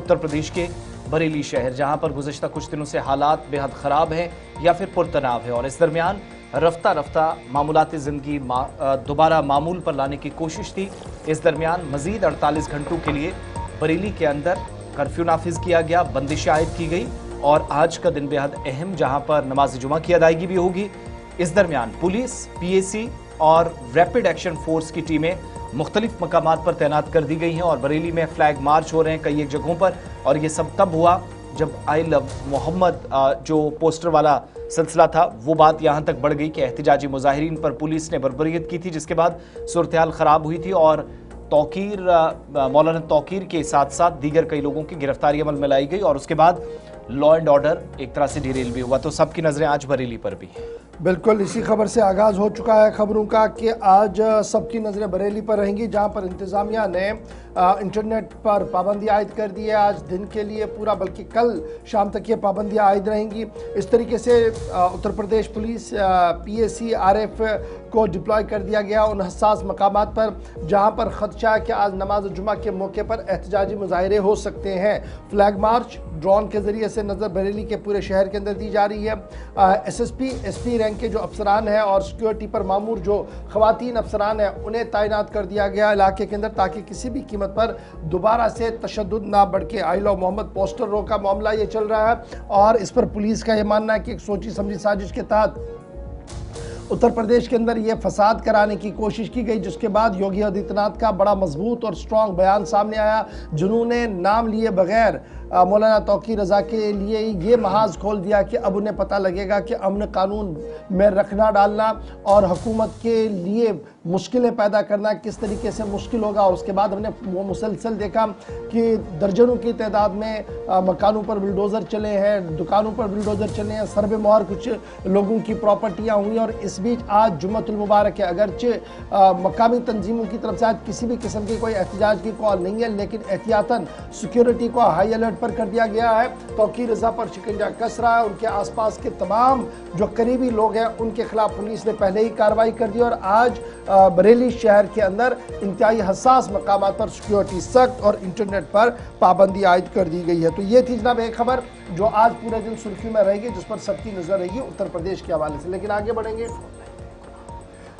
उत्तर प्रदेश के बरेली शहर, जहां पर गुज़िश्ता कुछ दिनों से हालात बेहद ख़राब हैं या फिर पुरतनाव है। और इस दरमियान रफ्ता रफ्ता मामूलाती ज़िंदगी दोबारा मामूल पर लाने की कोशिश थी। इस दरमियान मज़ीद 48 घंटों के लिए बरेली के अंदर कर्फ्यू नाफिज किया गया, बंदिशें आयद की गई और आज का दिन बेहद अहम, जहां पर नमाज जुमा की अदायगी भी होगी। इस दरमियान पुलिस, पीएसी और रैपिड एक्शन फोर्स की टीमें मुख्तलिफ मकामात पर तैनात कर दी गई हैं और बरेली में फ्लैग मार्च हो रहे हैं कई एक जगहों पर। और ये सब तब हुआ जब आई लव मोहम्मद जो पोस्टर वाला सिलसिला था, वो बात यहाँ तक बढ़ गई कि एहतजाजी मुजाहिरीन पर पुलिस ने बर्बरियत की थी, जिसके बाद सूरत-ए-हाल ख़राब हुई थी और मौलाना तौकीर के साथ साथ दीगर कई लोगों की गिरफ्तारी अमल में लाई गई और उसके बाद लॉ एंड ऑर्डर एक तरह से डिरेल भी हुआ। तो सबकी नज़रें आज बरेली पर भी। बिल्कुल, इसी खबर से आगाज़ हो चुका है खबरों का कि आज सबकी नज़रें बरेली पर रहेंगी, जहां पर इंतज़ामिया ने इंटरनेट पर पाबंदी आयद कर दी है आज दिन के लिए पूरा, बल्कि कल शाम तक ये पाबंदियाँ आयद रहेंगी। इस तरीके से Uttar Pradesh police, PAC, RF को डिप्लॉय कर दिया गया उन हसास मकामात पर जहां पर ख़दशा है कि आज नमाज जुमा के मौके पर एहतजाजी मुजाहिरे हो सकते हैं। फ्लैग मार्च ड्रोन के ज़रिए से नज़र बरेली के पूरे शहर के अंदर दी जा रही है। एसएसपी, एसपी रैंक के जो अफसरान हैं और सिक्योरिटी पर मामूर जो ख़वातीन अफसरान हैं उन्हें तैनात कर दिया गया इलाके के अंदर, ताकि किसी भी कीमत पर दोबारा से तशद्दुद ना बढ़ के। आई लव मोहम्मद पोस्टर रो का मामला ये चल रहा है और इस पर पुलिस का ये मानना है कि एक सोची समझी साजिश के तहत उत्तर प्रदेश के अंदर ये फसाद कराने की कोशिश की गई, जिसके बाद योगी आदित्यनाथ का बड़ा मजबूत और स्ट्रॉन्ग बयान सामने आया, जिन्होंने नाम लिए बगैर मौलाना तौकीर रज़ा के लिए ये महाज खोल दिया कि अब उन्हें पता लगेगा कि अमन कानून में रखना डालना और हुकूमत के लिए मुश्किलें पैदा करना किस तरीके से मुश्किल होगा। उसके बाद हमने वो मुसलसल देखा कि दर्जनों की तादाद में मकानों पर बुलडोज़र चले हैं, दुकानों पर बुलडोज़र चले हैं, सरबे मोहर कुछ लोगों की प्रॉपर्टियाँ हुई। और इस बीच आज जुम्मतुल मुबारक है, अगरचे मकामी तंजीमों की तरफ से आज किसी भी किस्म की कोई एहतजाज की कॉल नहीं है, लेकिन एहतियातन सिक्योरिटी को हाई अलर्ट पर कर दिया गया है। तौकीर रज़ा पर शिकंजा कस रहा है, उनके आसपास के तमाम जो करीबी लोग हैं उनके खिलाफ पुलिस ने पहले ही कार्रवाई कर दी और आज बरेली शहर के अंदर इंतहाई हसास मकामात पर सिक्योरिटी सख्त और इंटरनेट पर पाबंदी आयद कर दी गई है। तो ये थी जनाब एक खबर जो आज पूरे दिन सुर्खी में रहेगी, जिस पर सबकी नजर रहेगी उत्तर प्रदेश के हवाले से। लेकिन आगे बढ़ेंगे।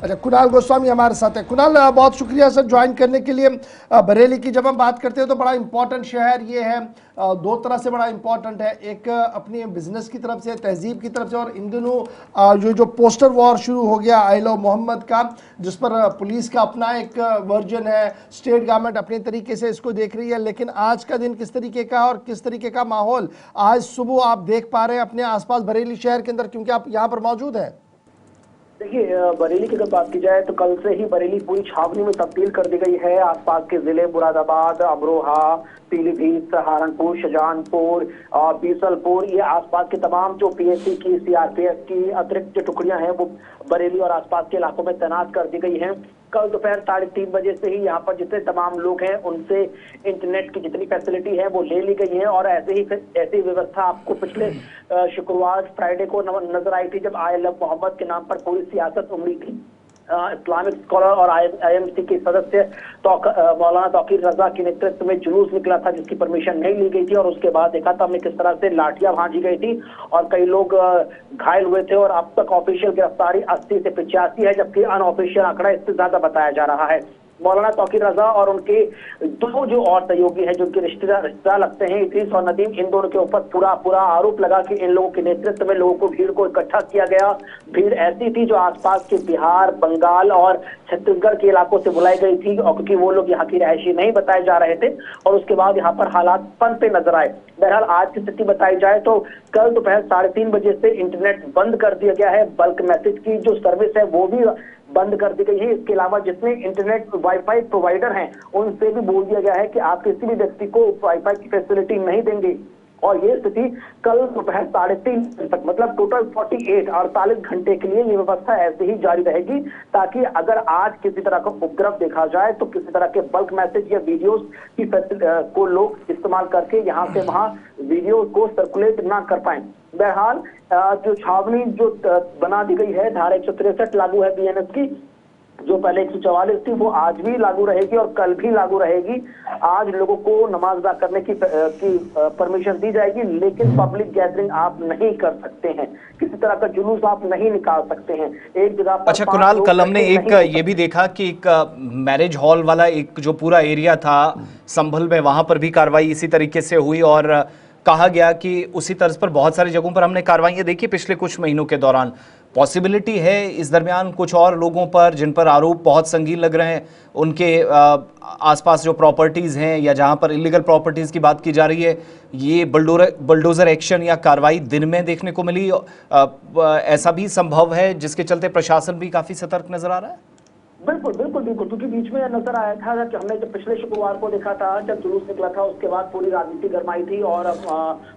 अच्छा, कुणाल गोस्वामी हमारे साथ है। कुणाल, बहुत शुक्रिया सर ज्वाइन करने के लिए। बरेली की जब हम बात करते हैं तो बड़ा इंपॉर्टेंट शहर ये है, दो तरह से बड़ा इंपॉर्टेंट है, एक अपनी बिजनेस की तरफ से, तहजीब की तरफ से, और इन दिनों जो पोस्टर वॉर शुरू हो गया आई लव मोहम्मद का, जिस पर पुलिस का अपना एक वर्जन है, स्टेट गवर्नमेंट अपने तरीके से इसको देख रही है। लेकिन आज का दिन किस तरीके का और किस तरीके का माहौल आज सुबह आप देख पा रहे हैं अपने आसपास बरेली शहर के अंदर, क्योंकि आप यहाँ पर मौजूद हैं? देखिए, बरेली की अगर बात की जाए तो कल से ही बरेली पूरी छावनी में तब्दील कर दी गई है। आसपास के जिले मुरादाबाद, अमरोहा, पीलीभीत, सहारनपुर, शाहजहांपुर और बीसलपुर, ये आसपास के तमाम जो पीएसी की, सीआरपीएफ की अतिरिक्त जो टुकड़ियां हैं वो बरेली और आसपास के इलाकों में तैनात कर दी गई हैं। कल दोपहर 3:30 बजे से ही यहाँ पर जितने तमाम लोग हैं उनसे इंटरनेट की जितनी फैसिलिटी है वो ले ली गई है और ऐसी व्यवस्था आपको पिछले शुक्रवार, फ्राइडे को नजर आई थी, जब आई लव मोहम्मद के नाम पर पूरी सियासत उमड़ी थी। इस्लामिक स्कॉलर और आईएमसी के सदस्य मौलाना तौकीर रज़ा के नेतृत्व में जुलूस निकला था, जिसकी परमिशन नहीं ली गई थी और उसके बाद देखा था हमने किस तरह से लाठियां भांजी गई थी और कई लोग घायल हुए थे। और अब तक ऑफिशियल गिरफ्तारी 80 से 85 है, जबकि अनऑफिशियल आंकड़ा इससे ज्यादा बताया जा रहा है। मौलाना तौकीर रज़ा और उनके दो जो और सहयोगी हैं, जो उनके रिश्तेदार लगते हैं, इदरीस और नदीम, इन दोनों के ऊपर पूरा आरोप लगा कि इन लोगों के नेतृत्व में लोगों को, भीड़ को इकट्ठा किया गया। भीड़ ऐसी थी जो आसपास के बिहार, बंगाल और छत्तीसगढ़ के इलाकों से बुलाई गई थी, और क्योंकि वो लोग यहाँ की रहायशी नहीं बताए जा रहे थे और उसके बाद यहाँ पर हालात पनपते नजर आए। बहरहाल आज की स्थिति बताई जाए तो कल दोपहर 3:30 बजे से इंटरनेट बंद कर दिया गया है। बल्क मैसेज की जो सर्विस है वो भी बंद कर दी गई है। इसके अलावा जितने इंटरनेट वाईफाई प्रोवाइडर हैं उनसे भी बोल दिया गया है कि आप किसी भी व्यक्ति को वाईफाई की फैसिलिटी नहीं देंगे। और ये स्थिति कल दोपहर 3:30 तक, मतलब टोटल 48 घंटे के लिए ये व्यवस्था ऐसे ही जारी रहेगी, ताकि अगर आज किसी तरह का उपद्रव देखा जाए तो किसी तरह के बल्क मैसेज या वीडियोस की को लोग इस्तेमाल करके यहाँ से वहां वीडियो को सर्कुलेट ना कर पाए। बहरहाल जो छावनी जो बना दी गई है, धारा 163 लागू है बीएनएस की, जो पहले 144 थी वो आज भी लागू रहेगी और कल भी लागू रहेगी। आज लोगों को नमाज अदा करने की परमिशन दी जाएगी, लेकिन पब्लिक गैदरिंग आप नहीं कर सकते हैं, किसी तरह का जुलूस आप नहीं निकाल सकते हैं एक जगह पर। अच्छा कुणाल, कल हमने एक ये भी देखा कि एक मैरिज हॉल वाला एक जो पूरा एरिया था संभल में, वहां पर भी कार्रवाई इसी तरीके से हुई और कहा गया कि उसी तर्ज पर बहुत सारी जगहों पर हमने कार्रवाइयां देखी पिछले कुछ महीनों के दौरान। पॉसिबिलिटी है इस दरमियान कुछ और लोगों पर जिन पर आरोप बहुत संगीन लग रहे हैं, उनके आसपास जो प्रॉपर्टीज़ हैं या जहां पर इलीगल प्रॉपर्टीज़ की बात की जा रही है, ये बुलडोजर एक्शन या कार्रवाई दिन में देखने को मिली, ऐसा भी संभव है जिसके चलते प्रशासन भी काफ़ी सतर्क नजर आ रहा है? बिल्कुल बिल्कुल बिल्कुल, क्योंकि बीच में नजर आया था कि हमने जब पिछले शुक्रवार को देखा था, जब जुलूस निकला था उसके बाद पूरी राजनीति गरमाई थी और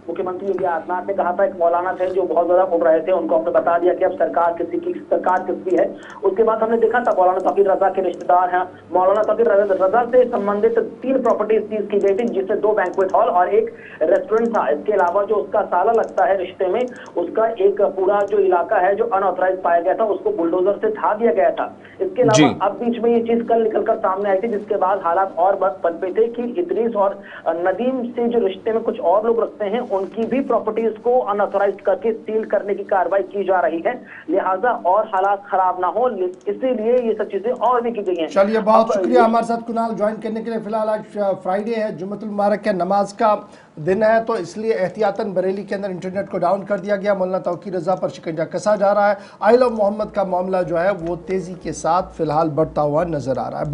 मुख्यमंत्री योगी आदित्यनाथ ने कहा था एक मौलाना थे जो बहुत ज्यादा उड़ रहे थे, उनको हमने बता दिया कि अब सरकार किसकी है। उसके बाद हमने देखा था मौलाना तौकीर रजा के रिश्तेदार हैं, मौलाना तौकीर रजा से संबंधित 3 प्रॉपर्टीज सीज की गई थी, जिससे 2 बैंक्वेट हॉल और एक रेस्टोरेंट था। इसके अलावा जो उसका साला लगता है रिश्ते में, उसका एक पूरा जो इलाका है जो अनऑथराइज पाया गया था, उसको बुलडोजर से ढा दिया गया था। इसके अलावा अब बीच में ये चीज कल निकलकर सामने आई थी, जिसके बाद हालात और बनते थे कि इदरीस और नदीम से जो रिश्ते में कुछ और लोग रखते हैं, उनकी भी प्रॉपर्टीज को अनऑथराइज करके सील करने की कार्रवाई की जा रही है, लिहाजा और हालात खराब ना हो, इसीलिए ये सब चीजें और भी की गई हैं। चलिए, बहुत शुक्रिया हमारे साथ कुणाल ज्वाइन करने के लिए। फिलहाल आज फ्राइडे है, जुम्मतुल मुबारक है, नमाज का दिन है, तो इसलिए एहतियातन बरेली के अंदर इंटरनेट को डाउन कर दिया गया। मौलाना तौकीर रजा पर शिकंजा कसा जा रहा है। आइल ऑफ मोहम्मद का मामला जो है वो तेजी के साथ फिलहाल बढ़ता हुआ नजर आ रहा है।